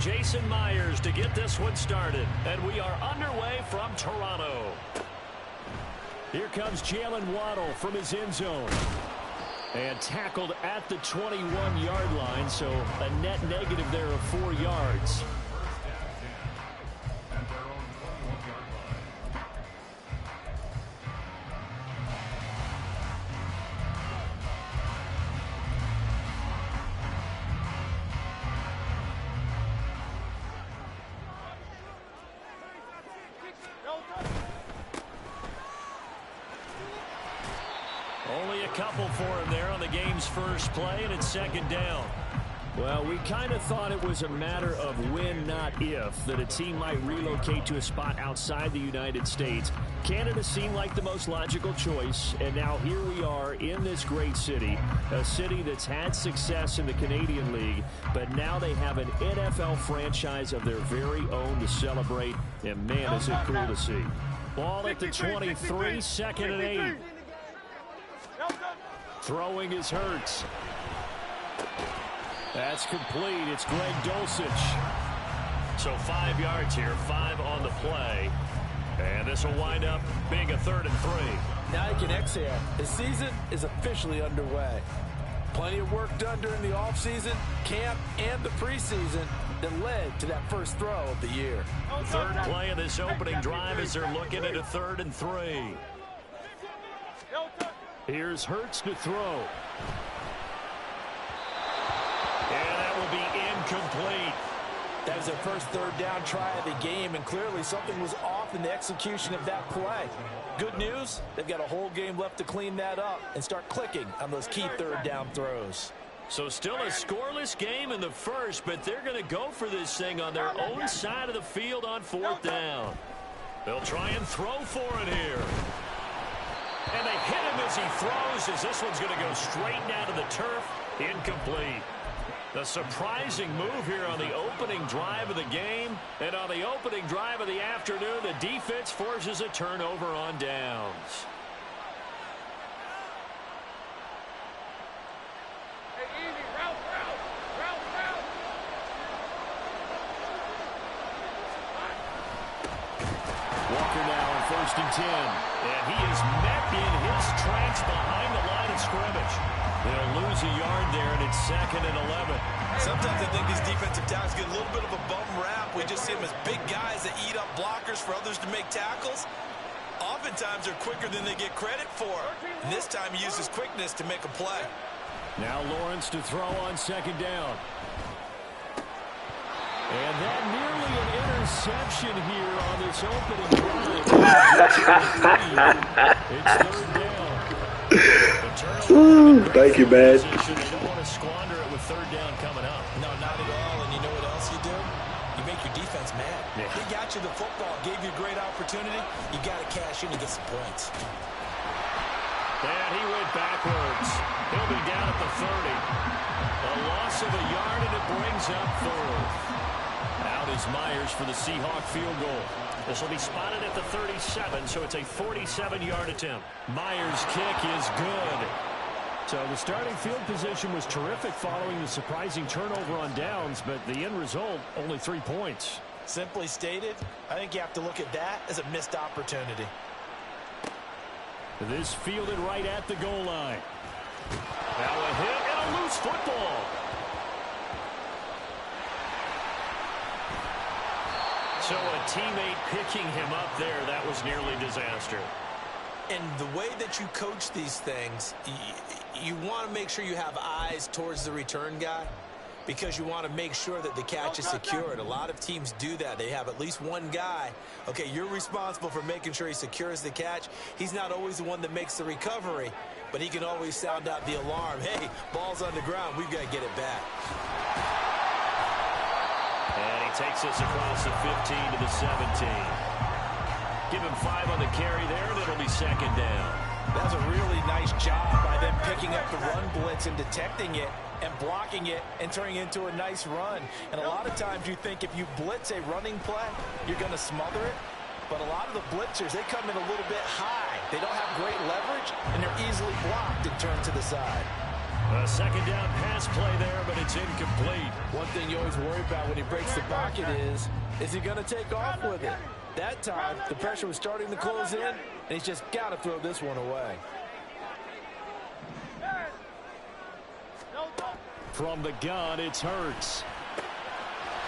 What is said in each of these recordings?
Jason Myers to get this one started. And we are underway from Toronto. Here comes Jalen Waddle from his end zone. And tackled at the 21-yard line, so a net negative there of 4 yards. Only a couple for him there on the game's first play, and it's second down. Well, we kind of thought it was a matter of when, not if, that a team might relocate to a spot outside the United States. Canada seemed like the most logical choice, and now here we are in this great city, a city that's had success in the Canadian League, but now they have an NFL franchise of their very own to celebrate, and man, is it cool to see. Ball at the 23, second and 8. Throwing is Hurts. That's complete. It's Greg Dulcich. So 5 yards here, 5 on the play. And this will wind up being a 3rd and 3. Now you can exhale. The season is officially underway. Plenty of work done during the offseason, camp, and the preseason that led to that first throw of the year. Third play of this opening drive as they're looking at a 3rd and 3. Here's Hurts to throw. And that will be incomplete. That was their first 3rd down try of the game, and clearly something was off in the execution of that play. Good news, they've got a whole game left to clean that up and start clicking on those key 3rd down throws. So still a scoreless game in the first, but they're going to go for this thing on their own side of the field on 4th down. They'll try and throw for it here. And they hit him as he throws, as this one's going to go straight down to the turf. Incomplete. The surprising move here on the opening drive of the game. And on the opening drive of the afternoon, the defense forces a turnover on downs. Walker now on 1st and 10. And he is met in his tracks behind the line of scrimmage. They'll lose a yard there, and it's 2nd and 11. Sometimes I think these defensive tackles get a little bit of a bum rap. We just see them as big guys that eat up blockers for others to make tackles. Oftentimes they're quicker than they get credit for. And this time he uses quickness to make a play. Now Lawrence to throw on 2nd down. And that nearly an interception here on this opening drive. It's 3rd down. Thank you, man. They don't want to squander it with 3rd down coming up. No, not at all. And you know what else you do? You make your defense mad. Yeah. They got you the football, gave you a great opportunity. You got to cash in and get some points. And he went backwards. He'll be down at the 30. A loss of a yard, and it brings up 4th. Out is Myers for the Seahawk field goal. This will be spotted at the 37, so it's a 47-yard attempt. Myers' kick is good. So the starting field position was terrific following the surprising turnover on downs, but the end result, only 3 points. Simply stated, I think you have to look at that as a missed opportunity. This fielded right at the goal line. Now a hit and a loose football. So a teammate picking him up there, that was nearly disaster. And the way that you coach these things, you want to make sure you have eyes towards the return guy because you want to make sure that the catch is secured. A lot of teams do that. They have at least one guy. Okay, you're responsible for making sure he secures the catch. He's not always the one that makes the recovery, but he can always sound out the alarm. Hey, ball's on the ground. We've got to get it back. And he takes us across the 15 to the 17. Give him 5 on the carry there, and it'll be 2nd down. That was a really nice job by them picking up the run blitz and detecting it and blocking it and turning it into a nice run. And a lot of times you think if you blitz a running play, you're going to smother it. But a lot of the blitzers, they come in a little bit high. They don't have great leverage, and they're easily blocked and turned to the side. A second down pass play there, but it's incomplete. One thing you always worry about when he breaks the pocket is he going to take off with it? That time, the pressure was starting to close in, and he's just got to throw this one away. From the gun, it's Hurts.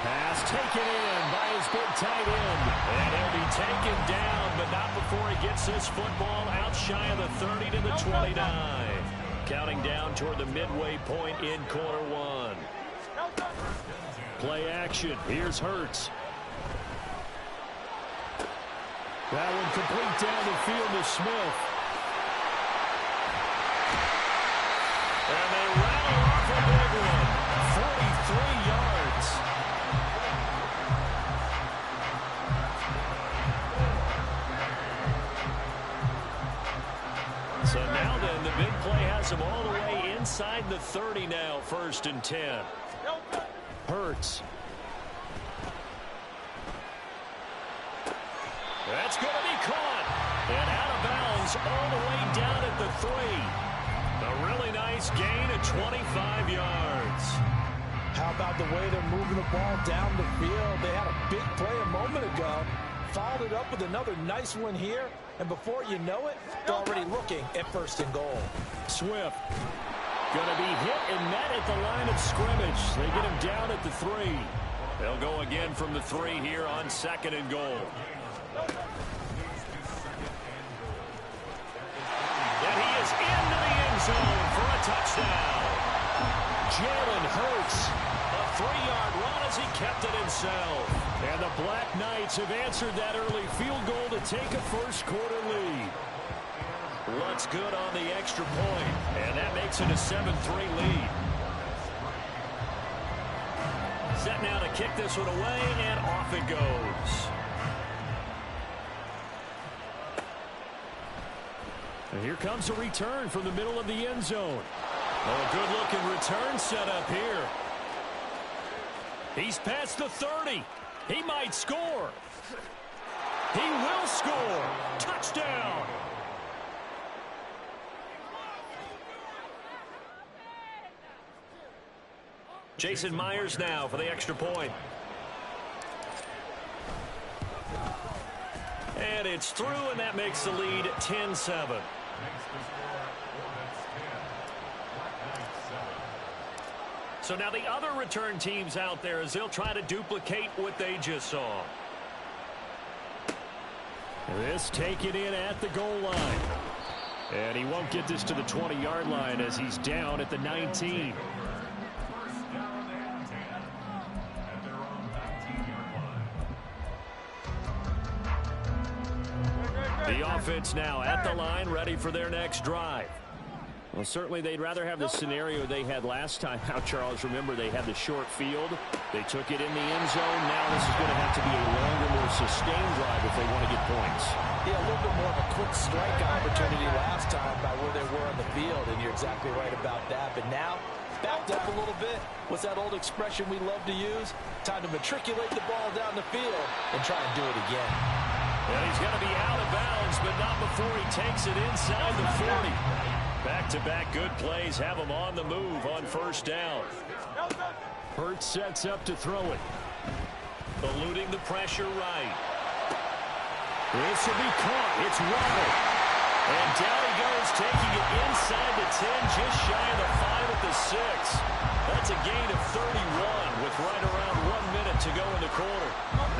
Pass taken in by his big tight end. And he'll be taken down, but not before he gets this football out shy of the 30 to the 29. Counting down toward the midway point in quarter one. Play action. Here's Hurts. That one complete down the field to Smith. And they rattle off a big one. 43 yards. So now then, the big play has him all the way inside the 30 now, 1st and 10. Hurts. That's going to be caught. And out of bounds all the way down at the 3. A really nice gain of 25 yards. How about the way they're moving the ball down the field? They had a big play a moment ago. Followed it up with another nice one here. And before you know it, they're already looking at 1st and goal. Swift. Going to be hit and met at the line of scrimmage. They get him down at the 3. They'll go again from the 3 here on 2nd and goal. And he is into the end zone for a touchdown. Jalen Hurts, a 3-yard run as he kept it himself. And the Black Knights have answered that early field goal to take a first-quarter lead. Looks good on the extra point, and that makes it a 7-3 lead. Set now to kick this one away, and off it goes. And here comes a return from the middle of the end zone. Oh, a good-looking return set up here. He's past the 30. He might score. He will score. Touchdown. Jason Myers now for the extra point. And it's through, and that makes the lead 10-7. So now the other return teams out there as they'll try to duplicate what they just saw. This taken in at the goal line. And he won't get this to the 20-yard line as he's down at the 19. The offense now at the line, ready for their next drive. Well, certainly they'd rather have the scenario they had last time out, Charles. Remember, they had the short field. They took it in the end zone. Now this is going to have to be a longer, more sustained drive if they want to get points. Yeah, a little bit more of a quick strike opportunity last time by where they were on the field, and you're exactly right about that. But now, backed up a little bit. What's that old expression we love to use? Time to matriculate the ball down the field and try and do it again. And he's going to be out of bounds, but not before he takes it inside the 40. Back-to-back good plays have him on the move on 1st down. Hurts sets up to throw it. Eluding the pressure right. This will be caught. It's Waddle. And down he goes, taking it inside the 10, just shy of the 5 at the 6. That's a gain of 31 with right around 1 minute to go in the quarter.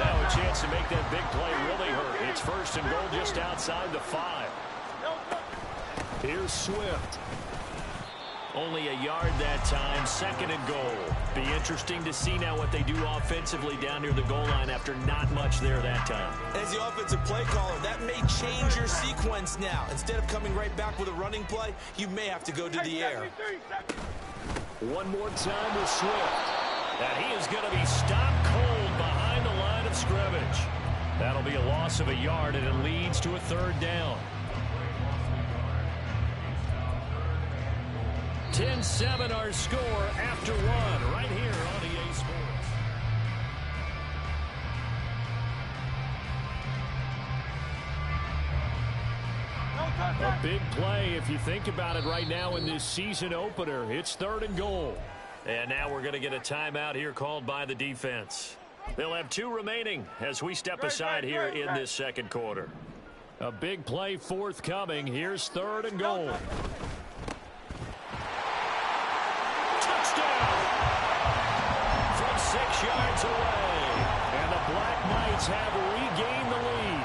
Now a chance to make that big play really hurt. It's 1st and goal just outside the 5. Here's Swift. Only a yard that time, 2nd and goal. Be interesting to see now what they do offensively down near the goal line after not much there that time. As the offensive play caller, that may change your sequence now. Instead of coming right back with a running play, you may have to go to the air. One more time with Swift. And he is going to be stopped cold behind the line of scrimmage. That'll be a loss of a yard, and it leads to a 3rd down. 10-7 our score after 1 right here on EA Sports. A big play if you think about it right now in this season opener. It's 3rd and goal. And now we're going to get a timeout here called by the defense. They'll have 2 remaining as we step aside here in this second quarter. A big play forthcoming. Here's 3rd and goal. Touchdown! From 6 yards away. And the Black Knights have regained the lead.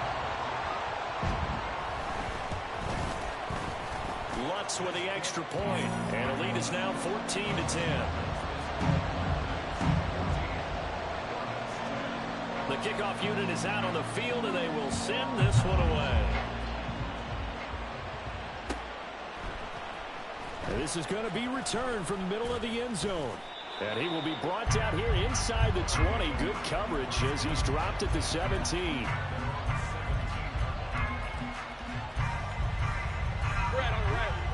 Lutz with the extra point. And the lead is now 14-10. The kickoff unit is out on the field, and they will send this one away. And this is going to be returned from the middle of the end zone. And he will be brought down here inside the 20. Good coverage as he's dropped at the 17.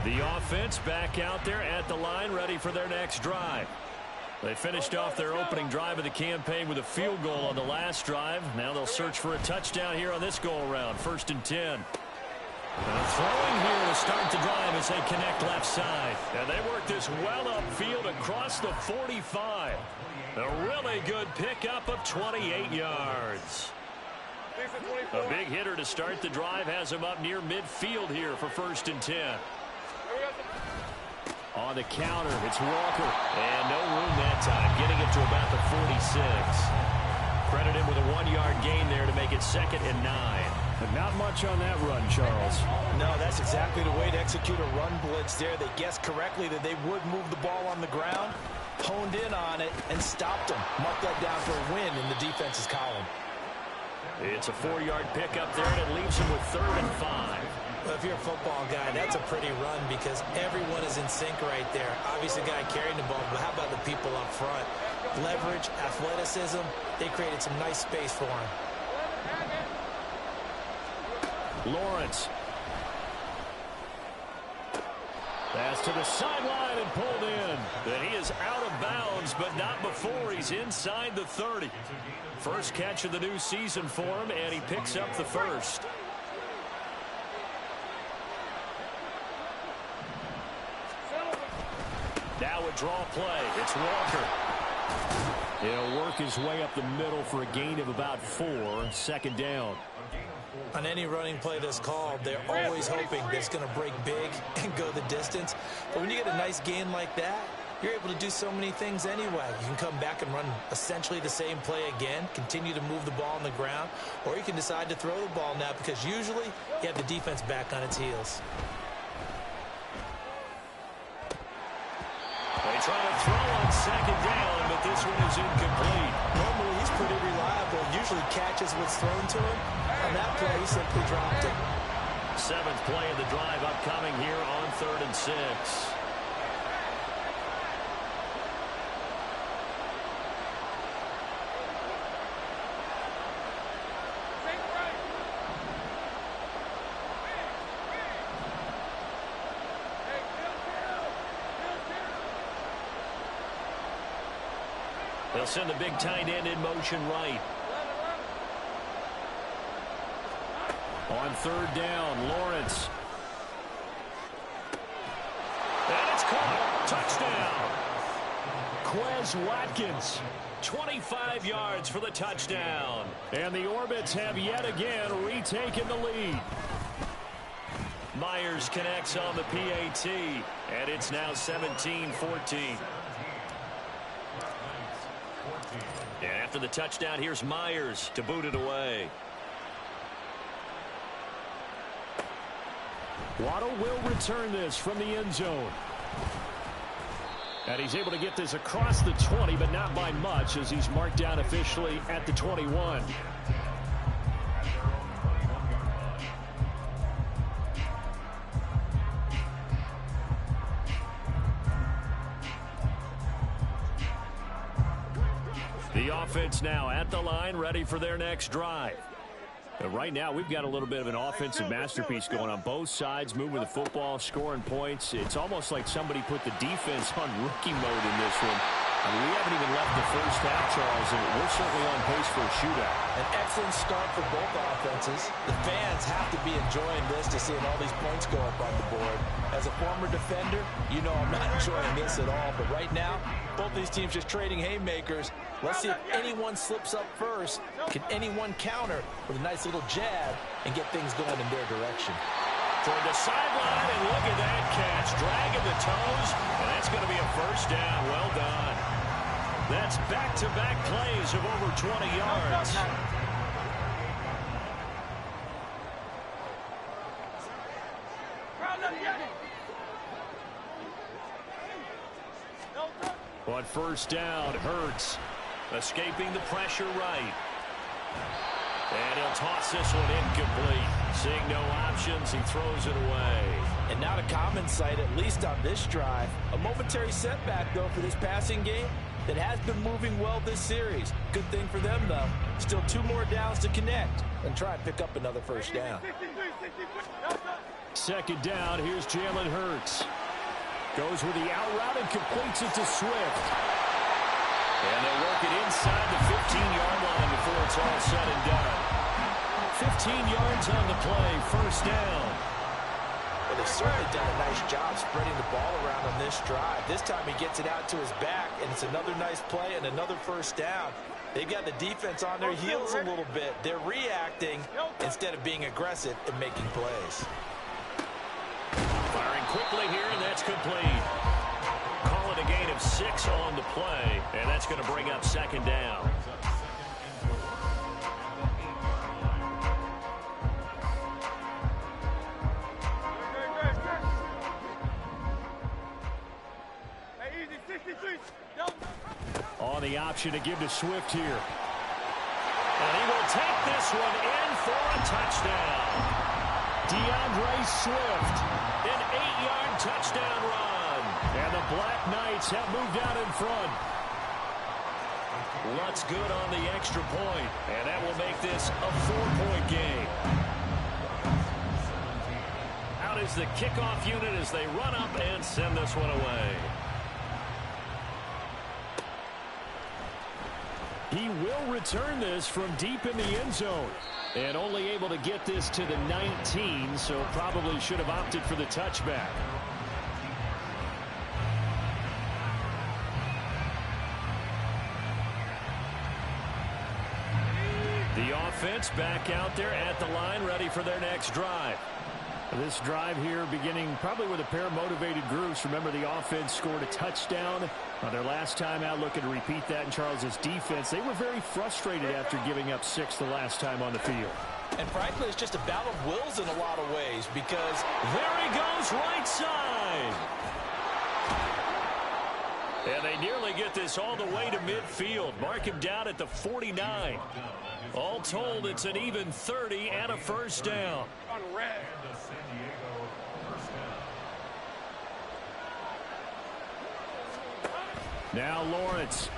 The offense back out there at the line, ready for their next drive. They finished off their opening drive of the campaign with a field goal on the last drive. Now they'll search for a touchdown here on this go-around. 1st and 10. Throwing here to start the drive as they connect left side. And they work this well upfield across the 45. A really good pickup of 28 yards. A big hitter to start the drive has him up near midfield here for 1st and 10. On the counter, it's Walker. And no room that time, getting it to about the 46. Credit him with a 1-yard gain there to make it 2nd and 9. But not much on that run, Charles. No, that's exactly the way to execute a run blitz there. They guessed correctly that they would move the ball on the ground, honed in on it, and stopped them. Mark that down for a win in the defense's column. It's a 4-yard pickup there, and it leaves them with 3rd and 5. Well, if you're a football guy, that's a pretty run because everyone is in sync right there. Obviously, the guy carrying the ball, but how about the people up front? Leverage, athleticism, they created some nice space for him. Lawrence. Pass to the sideline and pulled in. And he is out of bounds, but not before he's inside the 30. First catch of the new season for him, and he picks up the 1st. Now a draw play. It's Walker. He'll work his way up the middle for a gain of about 4. 2nd down. On any running play that's called, they're always hoping that it's going to break big and go the distance. But when you get a nice gain like that, you're able to do so many things anyway. You can come back and run essentially the same play again, continue to move the ball on the ground, or you can decide to throw the ball now because usually you have the defense back on its heels. They try to throw on 2nd down, but this one is incomplete. Normally, he's pretty reliable. Usually catches what's thrown to him. On that play, he simply dropped it. 7th play of the drive upcoming here on 3rd and 6. They'll send the big tight end in motion right. On 3rd down, Lawrence. And it's caught. Touchdown. Quez Watkins. 25 yards for the touchdown. And the Orbits have yet again retaken the lead. Myers connects on the PAT. And it's now 17-14. And after the touchdown, here's Myers to boot it away. Waddle will return this from the end zone. And he's able to get this across the 20, but not by much as he's marked down officially at the 21. The offense now at the line, ready for their next drive. But right now, we've got a little bit of an offensive masterpiece going on both sides, moving the football, scoring points. It's almost like somebody put the defense on rookie mode in this one. I mean, we haven't even left the first half, Charles, and we're certainly on pace for a shootout. An excellent start for both offenses. The fans have to be enjoying this to seeing all these points go up on the board. As a former defender, you know I'm not enjoying this at all. But right now, both these teams just trading haymakers. Let's see if anyone slips up first. Can anyone counter with a nice little jab and get things going in their direction? Toward the sideline, and look at that catch. Dragging the toes, and that's going to be a first down. Well done. That's back-to-back plays of over 20 yards. On first down, Hurts escaping the pressure right. And he'll toss this one incomplete. Seeing no options, he throws it away. And not a common sight, at least on this drive. A momentary setback, though, for this passing game that has been moving well this series. Good thing for them, though. Still 2 more downs to connect and try and pick up another first down. Second down, here's Jalen Hurts. Goes with the out route and completes it to Swift. And they'll work it inside the 15-yard line before it's all said and done. 15 yards on the play, first down. Well, they've certainly done a nice job spreading the ball around on this drive. This time he gets it out to his back, and it's another nice play and another first down. They've got the defense on their heels a little bit. They're reacting instead of being aggressive and making plays. Firing quickly here, and that's complete. Call it a gain of 6 on the play, and that's going to bring up second down. On the option to give to Swift here. And he will take this one in for a touchdown. DeAndre Swift, an 8-yard touchdown run. And the Black Knights have moved out in front. Lutz good on the extra point, and that will make this a 4-point game. Out is the kickoff unit as they run up and send this one away. He will return this from deep in the end zone. And only able to get this to the 19, so probably should have opted for the touchback. The offense back out there at the line, ready for their next drive. This drive here beginning probably with a pair of motivated groups. Remember, the offense scored a touchdown on their last time out, looking to repeat that in Charles's defense. They were very frustrated after giving up 6 the last time on the field. And frankly, it's just a battle of wills in a lot of ways, because there he goes right side. And they nearly get this all the way to midfield. Mark him down at the 49. All told, it's an even 30 and a first down. Now Lawrence.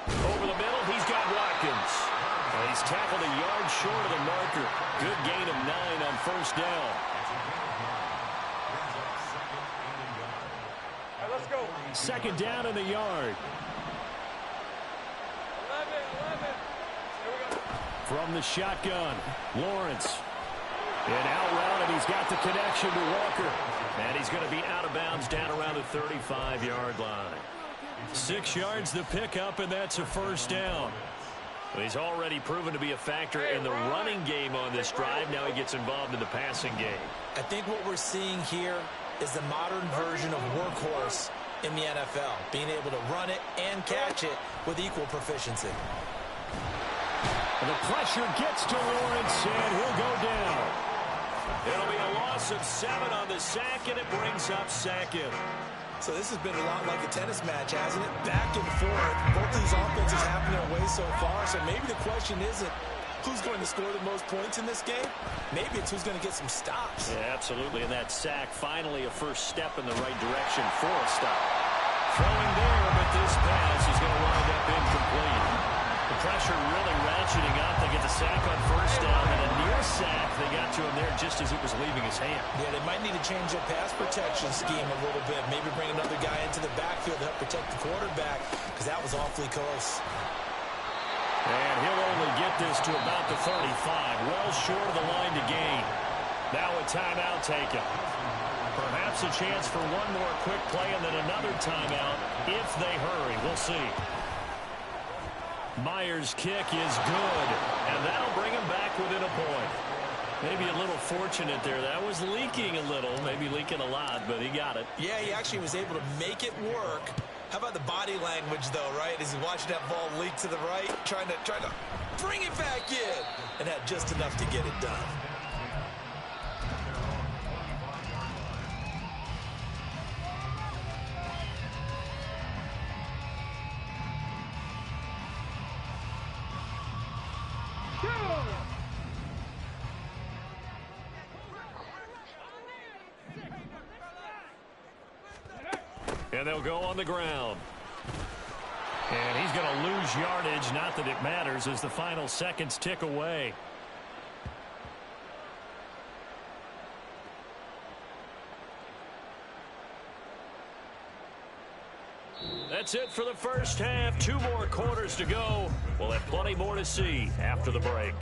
Over the middle, he's got Watkins. And he's tackled a yard short of the marker. Good gain of 9 on first down. All right, let's go. Second down in the yard. 11. Here we go. From the shotgun, Lawrence. And out route, and he's got the connection to Walker. And he's going to be out of bounds down around the 35-yard line. 6 yards the pickup, and that's a first down. Well, he's already proven to be a factor in the running game on this drive. Now he gets involved in the passing game. I think what we're seeing here is the modern version of workhorse in the NFL, being able to run it and catch it with equal proficiency. And the pressure gets to Lawrence, and he'll go down. It'll be a loss of 7 on the sack, and it brings up second. So this has been a lot like a tennis match, hasn't it? Back and forth. Both these offenses have their way so far, so maybe the question isn't who's going to score the most points in this game. Maybe it's who's going to get some stops. Yeah, absolutely. And that sack, finally a first step in the right direction for a stop. Throwing there, but this pass is going to wind up incomplete. The pressure really ratcheting up. They get the sack on first down and a near sack. They got to him there just as it was leaving his hand. Yeah, they might need to change their pass protection scheme a little bit. Maybe bring another guy into the backfield to help protect the quarterback, because that was awfully close. And he'll only get this to about the 35, well short of the line to gain. Now a timeout taken. Perhaps a chance for one more quick play and then another timeout if they hurry. We'll see. Myers' kick is good, and that'll bring him back within a point. Maybe a little fortunate there. That was leaking a little, maybe leaking a lot, but he got it. Yeah, he actually was able to make it work. How about the body language, though, right? As he watched that ball leak to the right, trying to bring it back in, and had just enough to get it done. And they'll go on the ground. And he's going to lose yardage. Not that it matters as the final seconds tick away. That's it for the first half. 2 more quarters to go. We'll have plenty more to see after the break.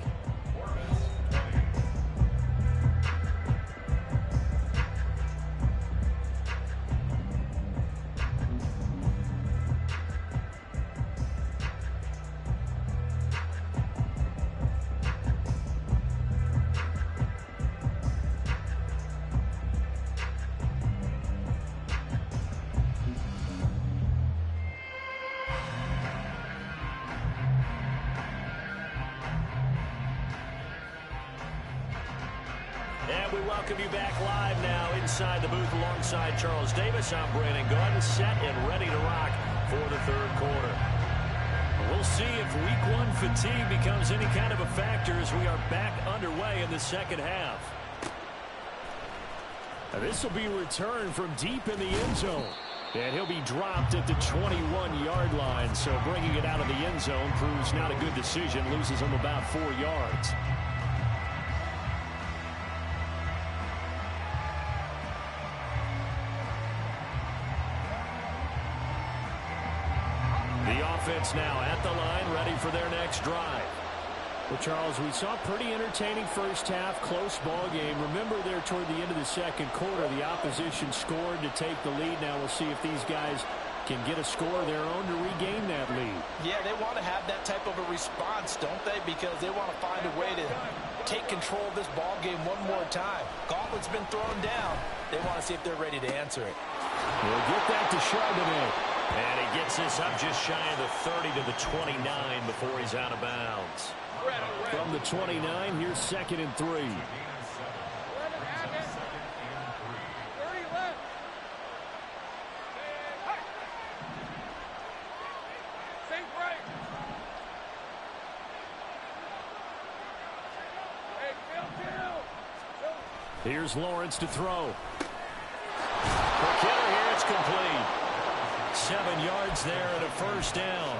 And we welcome you back live now inside the booth alongside Charles Davis. I'm Brandon Gaudin, set and ready to rock for the third quarter. We'll see if week 1 fatigue becomes any kind of a factor as we are back underway in the second half. This will be returned from deep in the end zone. And he'll be dropped at the 21-yard line. So bringing it out of the end zone proves not a good decision. Loses him about 4 yards. Offense now at the line, ready for their next drive. Well, Charles, we saw a pretty entertaining first half, close ball game. Remember there toward the end of the second quarter, the opposition scored to take the lead. Now we'll see if these guys can get a score of their own to regain that lead. Yeah, they want to have that type of a response, don't they? Because they want to find a way to take control of this ball game one more time. Gauntlet's been thrown down. They want to see if they're ready to answer it. We'll get that to Charbonnet. And he gets this up just shy of the 30 to the 29 before he's out of bounds. From the 29, here's 2nd and 3. Here's Lawrence to throw. For Killer here, it's complete. 7 yards there and a first down.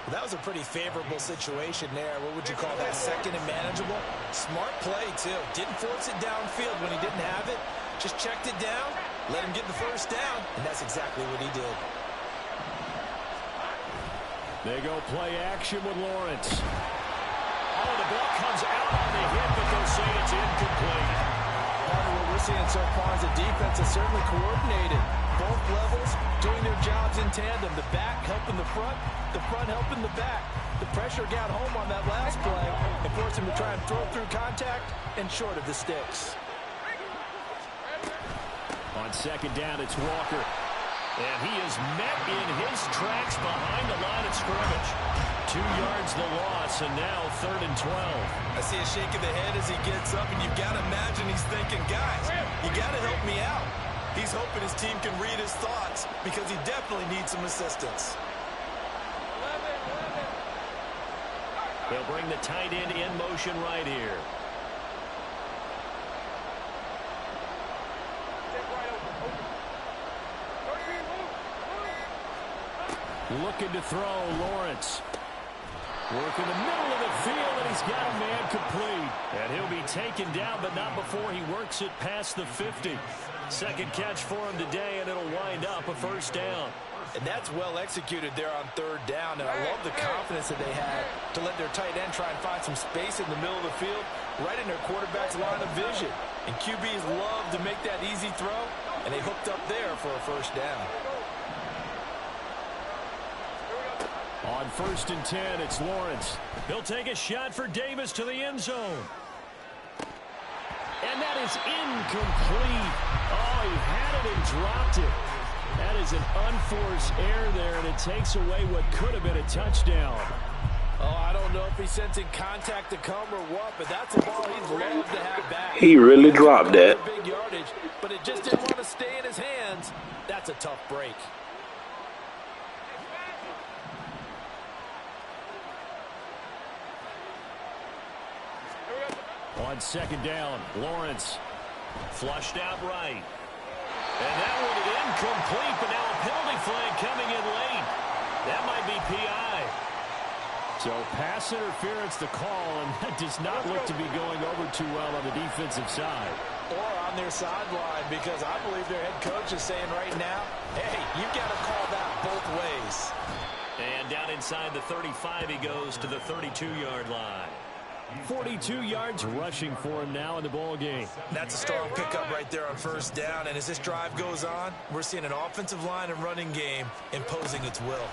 Well, that was a pretty favorable situation there. What would you call that? 2nd and manageable? Smart play, too. Didn't force it downfield when he didn't have it. Just checked it down, let him get the first down, and that's exactly what he did. They go play action with Lawrence. Oh, the ball comes out on the hit, but they'll say it's incomplete. What we're seeing so far is the defense is certainly coordinated. Both levels doing their jobs in tandem. The back helping the front helping the back. The pressure got home on that last play and forced him to try and throw through contact and short of the sticks. On 2nd down, it's Walker. And he is met in his tracks behind the line of scrimmage. 2 yards the loss, and now 3rd and 12. I see a shake of the head as he gets up, and you've got to imagine he's thinking, guys, you got to help me out. He's hoping his team can read his thoughts because he definitely needs some assistance. They'll bring the tight end in motion right here. Looking to throw, Lawrence. Working the middle of the field, and he's got a man complete. And he'll be taken down, but not before he works it past the 50. Second catch for him today, and it'll wind up a first down. And that's well executed there on third down. And I love the confidence that they had to let their tight end try and find some space in the middle of the field, right in their quarterback's line of vision. And QBs love to make that easy throw, and they hooked up there for a first down. On 1st and 10, it's Lawrence. He'll take a shot for Davis to the end zone. And that is incomplete. Oh, he had it and dropped it. That is an unforced error there, and it takes away what could have been a touchdown. Oh, I don't know if he's sensing contact to come or what, but that's a ball he'd love to have back. He really dropped that. Big yardage, but it just didn't want to stay in his hands. That's a tough break. On 2nd down, Lawrence flushed out right. And that one incomplete, but now a penalty flag coming in late. That might be PI. So pass interference the call, and that does not look to be going over too well on the defensive side. Or on their sideline, because I believe their head coach is saying right now, hey, you've got to call that both ways. And down inside the 35, he goes to the 32-yard line. 42 yards rushing for him now in the ball game. That's a strong pickup right there on first down. And as this drive goes on, we're seeing an offensive line and running game imposing its will.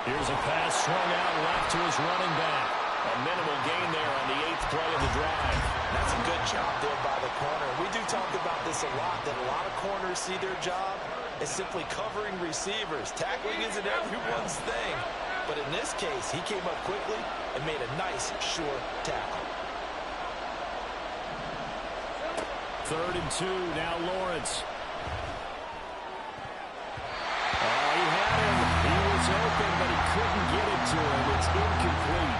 Here's a pass swung out left to his running back. A minimal gain there on the 8th play of the drive. That's a good job there by the corner. We do talk about this a lot, that a lot of corners see their job as simply covering receivers. Tackling isn't everyone's thing. But in this case, he came up quickly and made a nice, sure tackle. 3rd and 2, now Lawrence. Oh, he had him. He was open, but he couldn't get it to him. It's incomplete.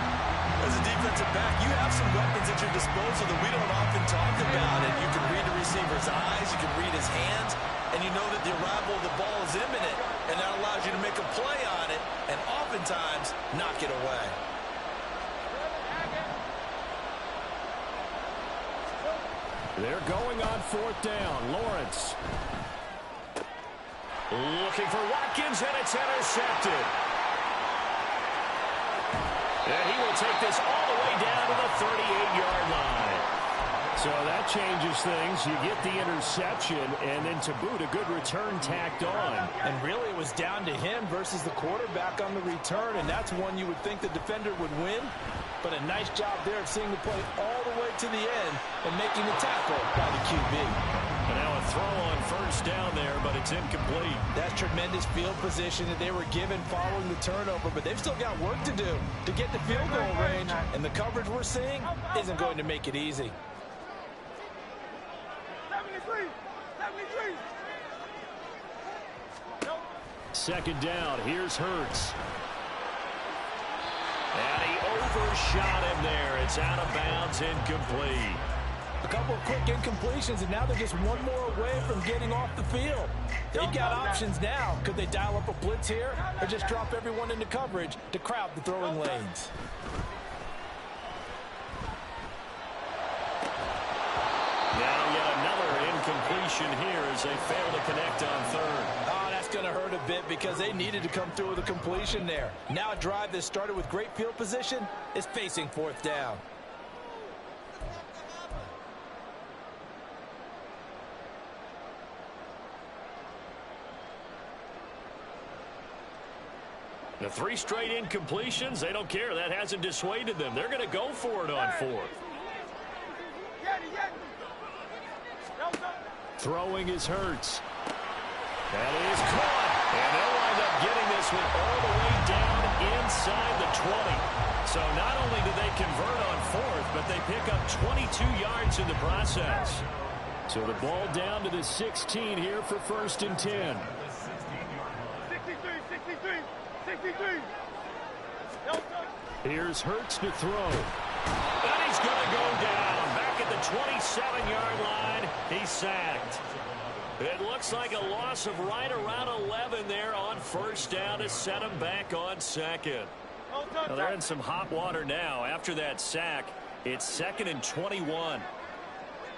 As a defensive back, you have some weapons at your disposal that we don't often talk about. And you can read the receiver's eyes, you can read his hands, and you know that the arrival of the ball is imminent, and that allows you to make a play on it and oftentimes knock it away. They're going on 4th down. Lawrence looking for Watkins, and it's intercepted. And he will take this all the way down to the 38-yard line. So that changes things. You get the interception, and then to boot, a good return tacked on. And really, it was down to him versus the quarterback on the return, and that's one you would think the defender would win. But a nice job there of seeing the play all the way to the end and making the tackle by the QB. And now a throw on 1st down there, but it's incomplete. That's tremendous field position that they were given following the turnover, but they've still got work to do to get the field goal range, and the coverage we're seeing isn't going to make it easy. 2nd down, here's Hurts. And he overshot him there. It's out of bounds, incomplete. A couple of quick incompletions, and now they're just one more away from getting off the field. They've got options now. Could they dial up a blitz here or just drop everyone into coverage to crowd the throwing lanes? Now yet another incompletion here as they fail to connect on 3rd. Oh, that's going to hurt a bit because they needed to come through with a completion there. Now a drive that started with great field position is facing 4th down. The 3 straight incompletions, they don't care. That hasn't dissuaded them. They're going to go for it on 4th. Throwing is Hurts. That is caught. And they'll wind up getting this one all the way down inside the 20. So not only do they convert on 4th, but they pick up 22 yards in the process. So the ball down to the 16 here for 1st and 10. 63. Here's Hurts to throw. And he's going to go down. Back at the 27-yard line. He's sacked. It looks like a loss of right around 11 there on first down to set them back on second. Well, they're in some hot water now. After that sack, it's 2nd and 21.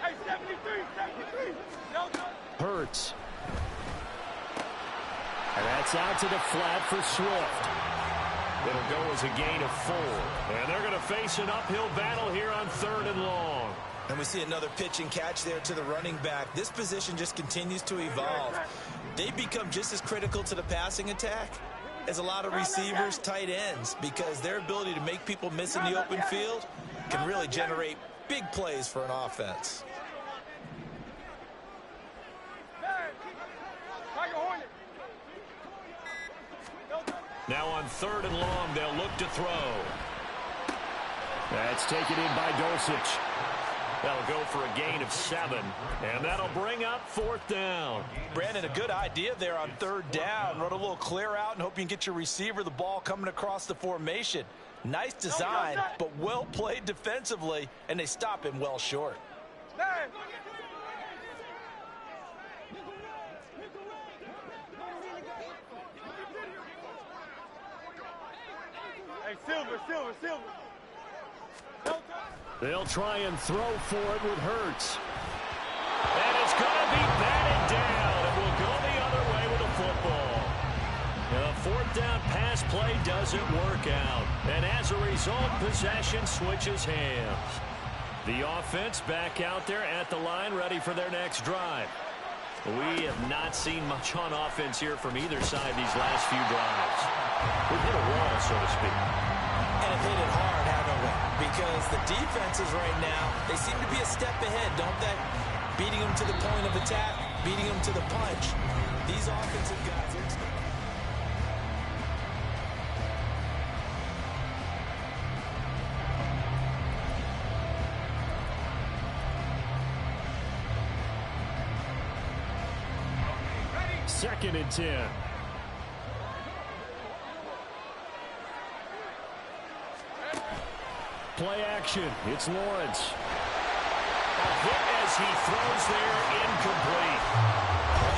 Hey, 73. Hurts. And that's out to the flat for Swift. It'll go as a gain of 4. And they're going to face an uphill battle here on 3rd and long. And we see another pitch and catch there to the running back. This position just continues to evolve. They become just as critical to the passing attack as a lot of receivers, tight ends, because their ability to make people miss in the open field can really generate big plays for an offense. Now on 3rd and long, they'll look to throw. That's taken in by Dulcich. That'll go for a gain of 7, and that'll bring up 4th down. Brandon, a good idea there on 3rd down. Run a little clear out and hope you can get your receiver the ball coming across the formation. Nice design, but well played defensively, and they stop him well short. Hey, Silver. They'll try and throw for it with Hurts. And it's going to be batted down. It will go the other way with the football. The 4th down pass play doesn't work out. And as a result, possession switches hands. The offense back out there at the line, ready for their next drive. We have not seen much on offense here from either side these last few drives. We've hit a wall, so to speak. And have hit it hard, haven't we? Because the defenses right now, they seem to be a step ahead, don't they? Beating them to the point of attack, beating them to the punch. These offensive guys are... Second and 10. Play action. It's Lawrence. A hit as he throws there, incomplete.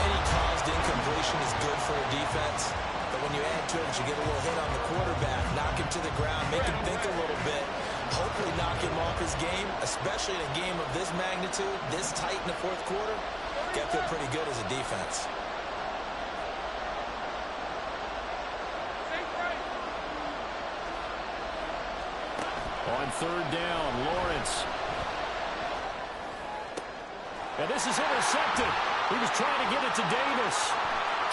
Any caused incompletion is good for a defense, but when you add to it, you get a little hit on the quarterback, knock him to the ground, make him think a little bit, hopefully knock him off his game, especially in a game of this magnitude, this tight in the 4th quarter. Got to feel pretty good as a defense. On 3rd down, Lawrence. And this is intercepted. He was trying to get it to Davis.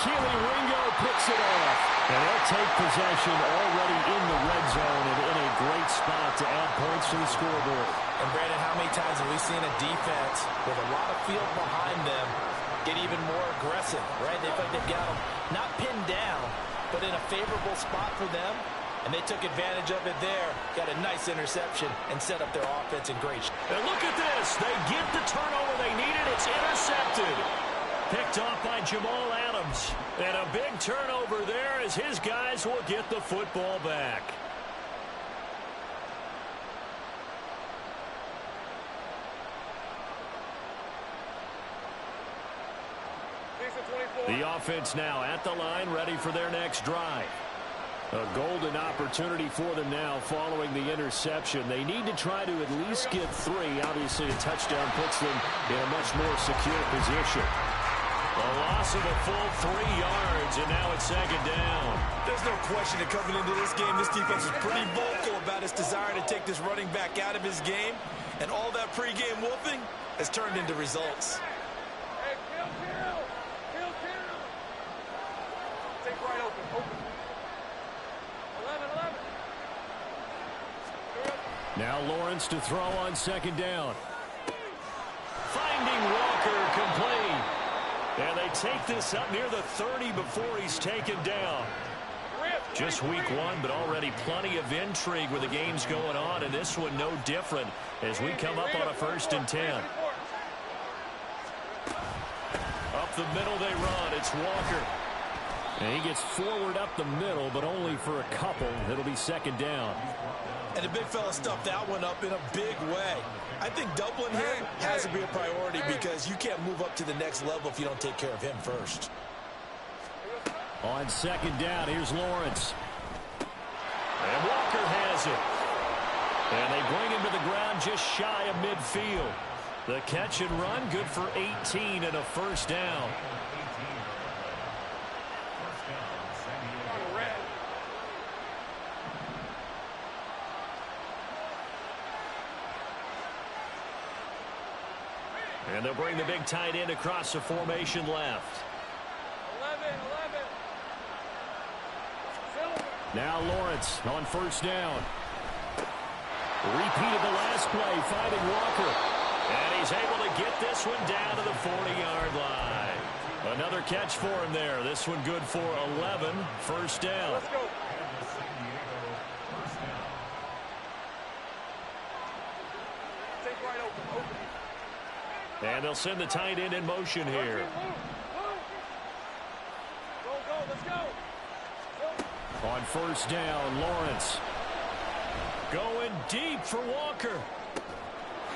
Keely Ringo picks it off. And they'll take possession already in the red zone and in a great spot to add points to the scoreboard. And Brandon, how many times have we seen a defense with a lot of field behind them get even more aggressive, right? They feel like they've got them not pinned down, but in a favorable spot for them. And they took advantage of it there, got a nice interception, and set up their offense in great shape. And look at this. They get the turnover they needed. It's intercepted. Picked off by Jamal Adams. And a big turnover there as his guys will get the football back. The offense now at the line, ready for their next drive. A golden opportunity for them now following the interception. They need to try to at least get 3. Obviously, a touchdown puts them in a much more secure position. A loss of a full 3 yards, and now it's 2nd down. There's no question that coming into this game, this defense is pretty vocal about its desire to take this running back out of his game. And all that pregame wolfing has turned into results. Hey, kill. Take right open. 11. Now Lawrence to throw on 2nd down. Finding Walker complete. And they take this up near the 30 before he's taken down. Just week 1, but already plenty of intrigue with the games going on, and this one no different as we come up on a 1st and 10. Up the middle they run. It's Walker. And he gets forward up the middle, but only for a couple. It'll be second down. And the big fella stuffed that one up in a big way. I think doubling him has to be a priority because you can't move up to the next level if you don't take care of him first. On second down, here's Lawrence. And Walker has it. And they bring him to the ground just shy of midfield. The catch and run, good for 18 and a first down. And they'll bring the big tight end across the formation left. 11. Now Lawrence on first down. Repeated the last play, finding Walker. And he's able to get this one down to the 40-yard line. Another catch for him there. This one good for 11. First down. Let's go. Take right open. And they'll send the tight end in motion here. Go, let's go. On first down, Lawrence. Going deep for Walker.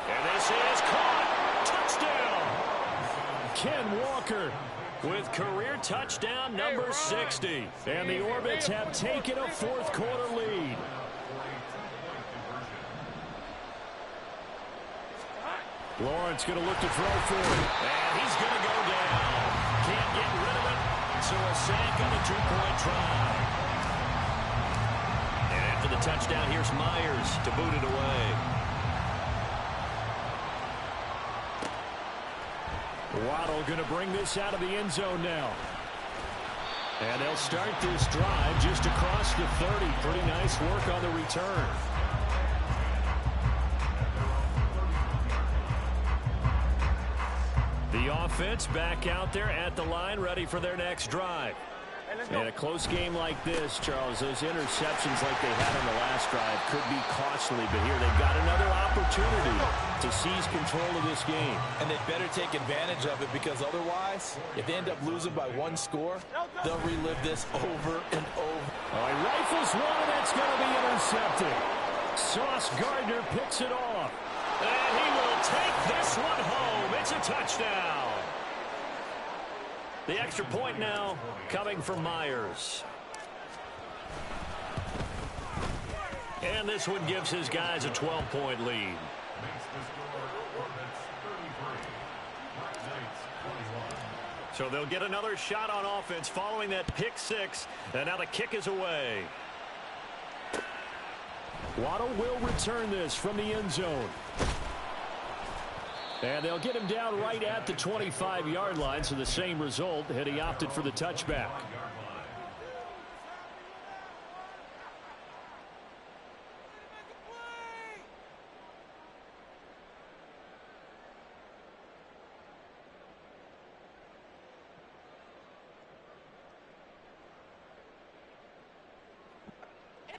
And this is caught. Touchdown. Ken Walker with career touchdown number 60. And the Orbits have taken a fourth quarter lead. Lawrence going to look to throw for it. And he's going to go down. Can't get rid of it. So a sack on the two-point try. And after the touchdown, here's Myers to boot it away. Waddle going to bring this out of the end zone now. And they'll start this drive just across the 30. Pretty nice work on the return. The offense back out there at the line, ready for their next drive. In a close game like this, Charles, those interceptions like they had on the last drive could be costly, but here they've got another opportunity to seize control of this game. And they better take advantage of it because otherwise, if they end up losing by one score, they'll relive this over and over. All right, rifles one, and that's going to be intercepted. Sauce Gardner picks it off. And he will take this one home. It's a touchdown. The extra point now coming from Myers. And this one gives his guys a 12-point lead. So they'll get another shot on offense following that pick six. And now the kick is away. Waddle will return this from the end zone. And they'll get him down right at the 25-yard line, so the same result had he opted for the touchback.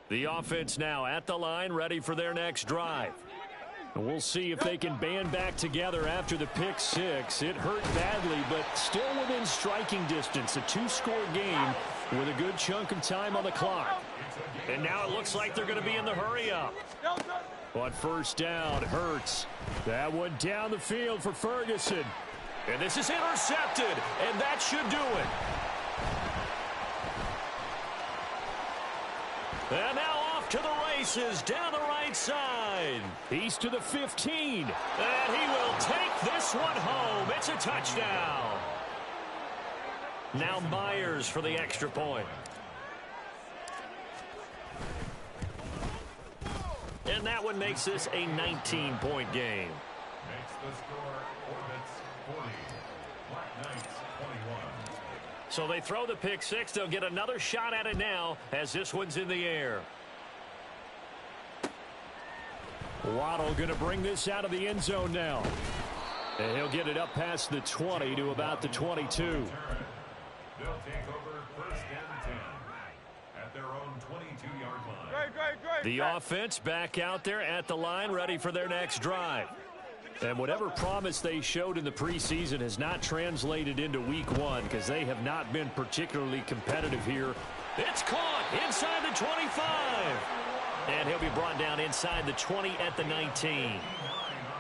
The offense now at the line, ready for their next drive. And we'll see if they can band back together after the pick six. It hurt badly, but still within striking distance. A two-score game with a good chunk of time on the clock. And now it looks like they're going to be in the hurry-up. On first down, Hurts. That one down the field for Ferguson. And this is intercepted, and that should do it. And now off to the races down the right side. He's to the 15. And he will take this one home. It's a touchdown. Now Myers for the extra point. And that one makes this a 19-point game. Makes the score Orbits 40, Black Knights 21. So they throw the pick six. They'll get another shot at it now as this one's in the air. Waddle going to bring this out of the end zone now. And he'll get it up past the 20 to about the 22. They'll take over first and 10 at their own 22-yard line. Great. The offense back out there at the line, ready for their next drive. And whatever promise they showed in the preseason has not translated into week one because they have not been particularly competitive here. It's caught inside the 25. And he'll be brought down inside the 20 at the 19.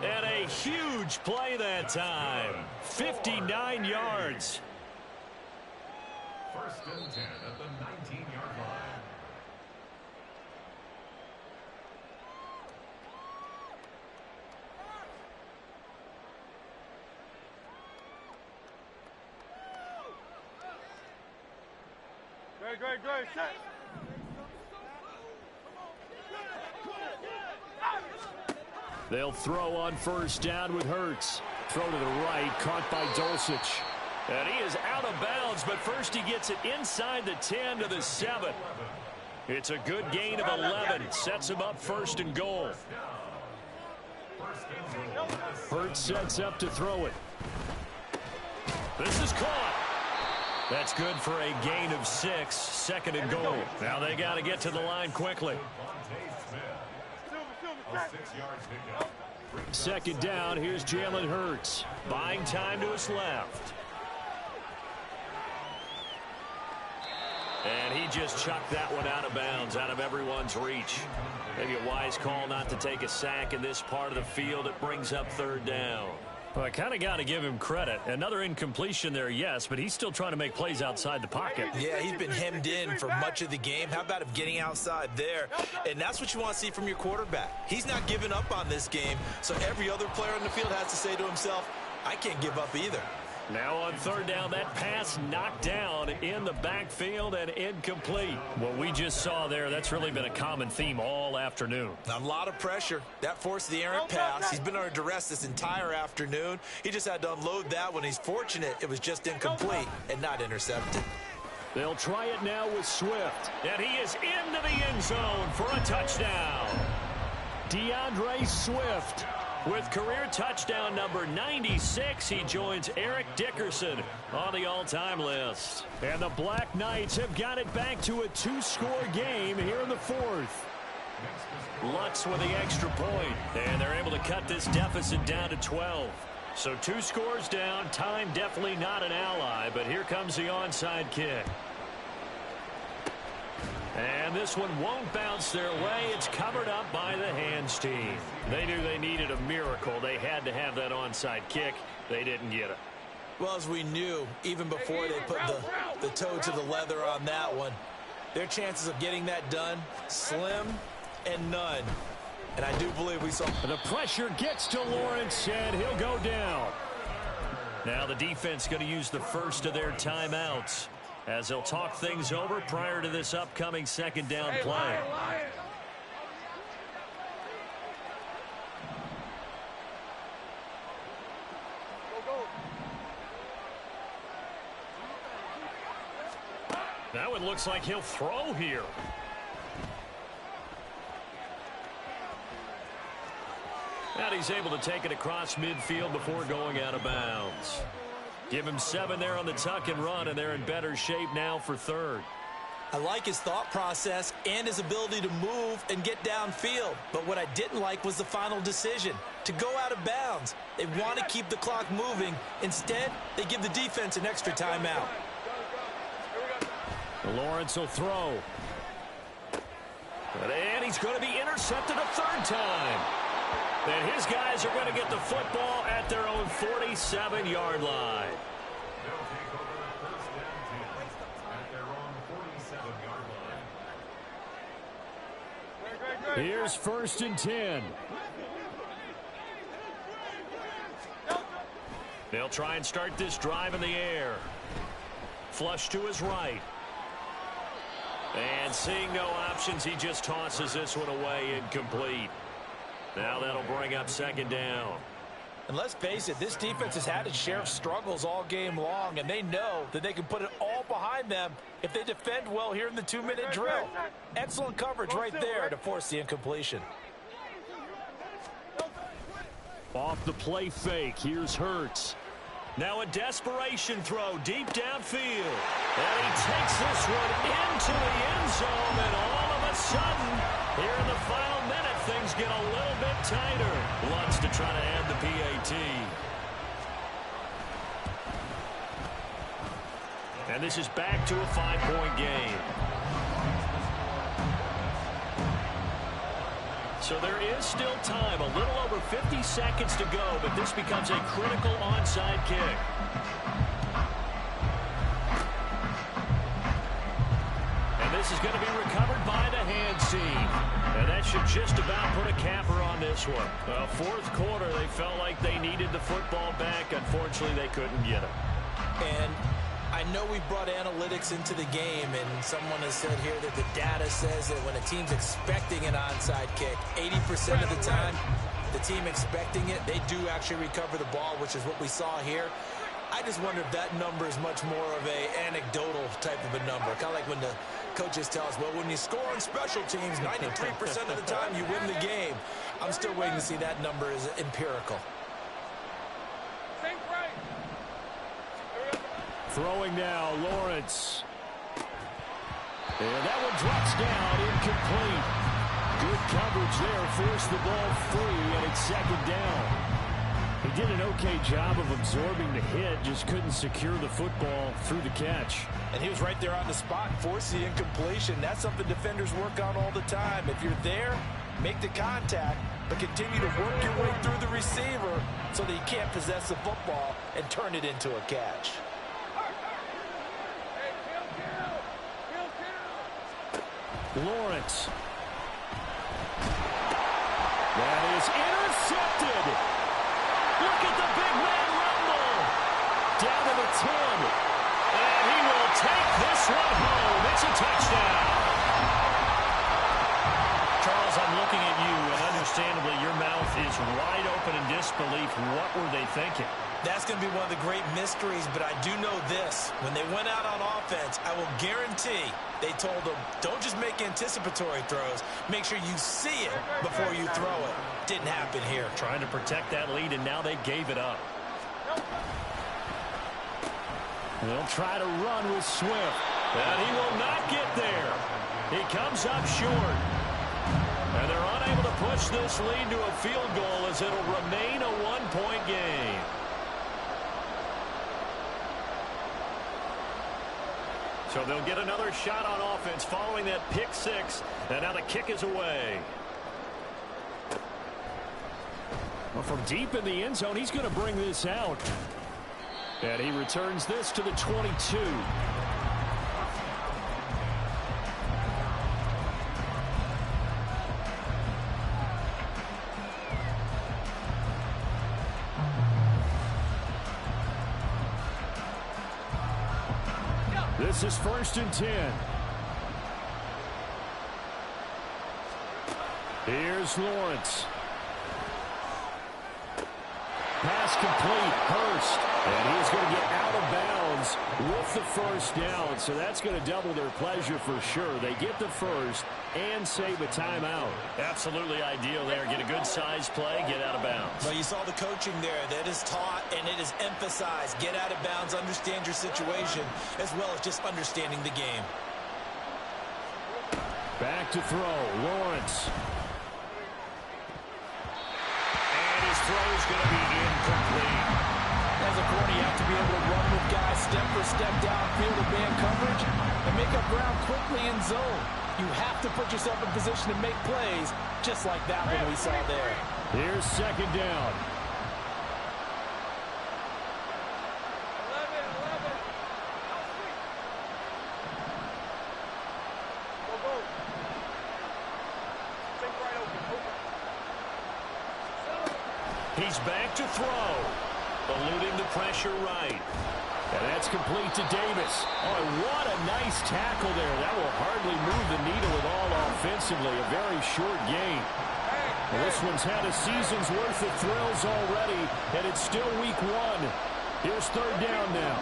And a huge play that time. 59 yards. First and 10 at the 19-yard line. Great, set. They'll throw on first down with Hurts. Throw to the right, caught by Dulcich. And he is out of bounds, but first he gets it inside the 10 to the 7. It's a good gain of 11. Sets him up first and goal. Hurts sets up to throw it. This is caught. That's good for a gain of 6. Second and goal. Now they got to get to the line quickly. Second down, here's Jalen Hurts. Buying time to his left. And he just chucked that one out of bounds, out of everyone's reach. Maybe a wise call not to take a sack in this part of the field. It brings up third down. Well, I kind of got to give him credit. Another incompletion there, yes, but he's still trying to make plays outside the pocket. Yeah, he's been hemmed in for much of the game. How about him getting outside there? And that's what you want to see from your quarterback. He's not giving up on this game, so every other player on the field has to say to himself, I can't give up either. Now on third down, that pass knocked down in the backfield and incomplete. What we just saw there, that's really been a common theme all afternoon. A lot of pressure. That forced the errant pass. He's been under duress this entire afternoon. He just had to unload that one. He's fortunate it was just incomplete and not intercepted. They'll try it now with Swift. And he is into the end zone for a touchdown. DeAndre Swift. With career touchdown number 96, he joins Eric Dickerson on the all-time list. And the Black Knights have got it back to a 2-score game here in the fourth. Lutz with the extra point, and they're able to cut this deficit down to 12. So 2 scores down, time definitely not an ally, but here comes the onside kick. And this one won't bounce their way. It's covered up by the hands team. They knew they needed a miracle. They had to have that onside kick. They didn't get it. Well, as we knew, even before they put the toe to the leather on that one, their chances of getting that done, slim and none. And I do believe we saw. The pressure gets to Lawrence, and he'll go down. Now the defense going to use the first of their timeouts as they'll talk things over prior to this upcoming second down play. That one looks like he'll throw here. And he's able to take it across midfield before going out of bounds. Give him 7 there on the tuck and run, and they're in better shape now for third. I like his thought process and his ability to move and get downfield. But what I didn't like was the final decision, to go out of bounds. They want to keep the clock moving. Instead, they give the defense an extra timeout. Lawrence will throw. And he's going to be intercepted a third time. And his guys are going to get the football at their own 47-yard line. They'll take over first and 10 at their own 47-yard line. Here's first and 10. They'll try and start this drive in the air. Flush to his right. And seeing no options, he just tosses this one away incomplete. Now that'll bring up second down. And let's face it, this defense has had its share of struggles all game long, and they know that they can put it all behind them if they defend well here in the 2-minute drill. Excellent coverage right there to force the incompletion. Off the play fake, here's Hurts. Now a desperation throw deep downfield. And he takes this one into the end zone, and all of a sudden, here in the final minute, things get a little bit tighter. Lutz to try to add the PAT. And this is back to a 5-point game. So there is still time, a little over 50 seconds to go, but this becomes a critical onside kick. And this is going to be recovered by the hands team. And that should just about put a capper on this one. Well, fourth quarter, they felt like they needed the football back. Unfortunately, they couldn't get it. And I know we brought analytics into the game, and someone has said here that the data says that when a team's expecting an onside kick, 80% of the time, the team expecting it, they do actually recover the ball, which is what we saw here. I just wonder if that number is much more of a anecdotal type of a number. Kind of like when the coaches tell us, well, when you score on special teams, 93% of the time you win the game. I'm still waiting to see that number is empirical. Throwing now, Lawrence. And that one drops down, incomplete. Good coverage there, forced the ball free, and it's second down. He did an okay job of absorbing the hit, just couldn't secure the football through the catch. And he was right there on the spot, forced the incompletion. That's something defenders work on all the time. If you're there, make the contact, but continue to work your way through the receiver so that you can't possess the football and turn it into a catch. Lawrence. That is intercepted. Look at the big man rumble. Down to the 10. And he will take this one home. It's a touchdown. Charles, I'm looking at you, and understandably your mouth is wide open in disbelief. What were they thinking? That's going to be one of the great mysteries, but I do know this. When they went out on offense, I will guarantee they told them, don't just make anticipatory throws. Make sure you see it before you throw it. Didn't happen here. Trying to protect that lead, and now they gave it up. They'll try to run with Swift, and he will not get there. He comes up short. And they're unable to push this lead to a field goal as it'll remain a one-point game. So they'll get another shot on offense following that pick six. And now the kick is away. Well, from deep in the end zone, he's going to bring this out. And he returns this to the 22. This is 1st and 10. Here's Lawrence. Pass complete. Hurst. And he's going to get out of bounds with the first down. So that's going to double their pleasure for sure. They get the first and save a timeout. Absolutely ideal there. Get a good size play, get out of bounds. Well, you saw the coaching there. That is taught and it is emphasized. Get out of bounds, understand your situation, as well as just understanding the game. Back to throw. Lawrence. And his throw is going to be incomplete. As a corner, you have to be able to run with guys step for step downfield in man coverage and make up ground quickly in zone. You have to put yourself in position to make plays, just like that one we saw there. Here's second down. 11. Go. Take right open. He's back to throw. Eluding the pressure right. And that's complete to Davis. Oh, what a nice tackle there. That will hardly move the needle at all offensively. A very short gain. Well, this one's had a season's worth of thrills already, and it's still week 1. Here's third down now.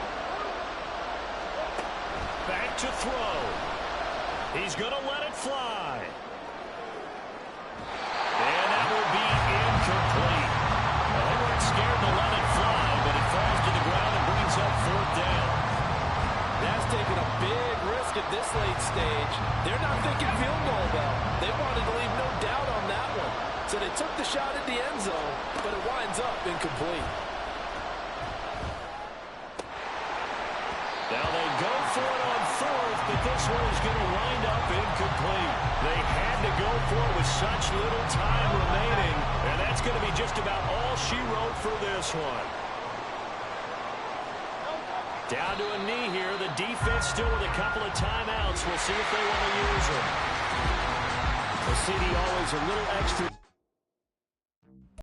Back to throw. He's going to let it fly. And that will be incomplete. Well, they weren't scared to let it fly, but it falls to the ground and brings up fourth down. That's taking a big risk at this late stage. They're not thinking field goal, though. They wanted to leave no doubt on that one. a shot at the end zone, but it winds up incomplete. Now they go for it on fourth, but this one is going to wind up incomplete. They had to go for it with such little time remaining, and that's going to be just about all she wrote for this one. Down to a knee here. The defense still with a couple of timeouts. We'll see if they want to use them. The city always a little extra.